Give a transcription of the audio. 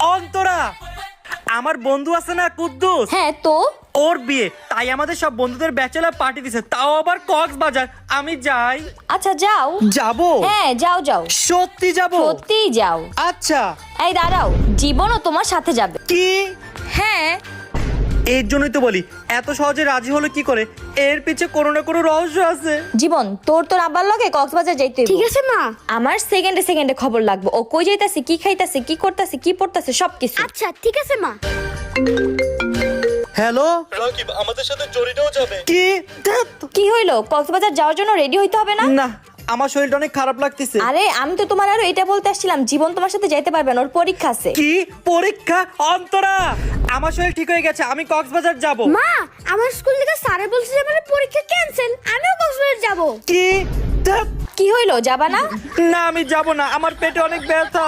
অন্তরা, আমার বন্ধু আছে না কুদ্দুস, হ্যাঁ তো ওর বিয়ে, তাই আমাদের সব বন্ধুদের ব্যাচেলর পার্টি দিছে, তাও আবার কক্সবাজার। আমি যাই? আচ্ছা যাও। যাবো? হ্যাঁ যাও যাও, সত্যি যাবো? সত্যিই যাও। আচ্ছা। এই দাঁড়াও, জীবনও তোমার সাথে যাবে। কি? হ্যাঁ। এর জন্যই তো বলি, এত সহজে রাজি হলো কি করে? এর পিছে কোনো না কোনো রহস্য আছে। জীবন, তোর আব্বার লগে কক্সবাজার যাইতে হইবো। ঠিক আছে মা। আমার সেকেন্ডে সেকেন্ডে খবর লাগবে, ও কই যাইতাছে, কি খাইতাছে, কি করতাছে, কি পড়তাছে, সবকিছু। আচ্ছা ঠিক আছে মা। হ্যালো রাকিব, আমাদের সাথে জরিটাও যাবে। কি? কি হইলো? কক্সবাজার যাওয়ার জন্য রেডি হইতে হবে না? না, আমার শরীরটা অনেক খারাপ লাগতেছে। আরে আমি তো তোমার আরো এটা বলতে আসছিলাম, জীবন তোমার সাথে যাইতে পারবে না, ওর পরীক্ষা আছে। কি পরীক্ষা? অন্তরা, আমার শরীর ঠিক হয়ে গেছে, আমি কক্সবাজার যাব। মা, আমার স্কুল থেকে স্যারে বলছে যে আমার পরীক্ষা ক্যান্সেল, আমিও কক্সবাজার যাব। কি? কি হইলো, যাবা না? না, আমি যাব না, আমার পেটে অনেক ব্যথা।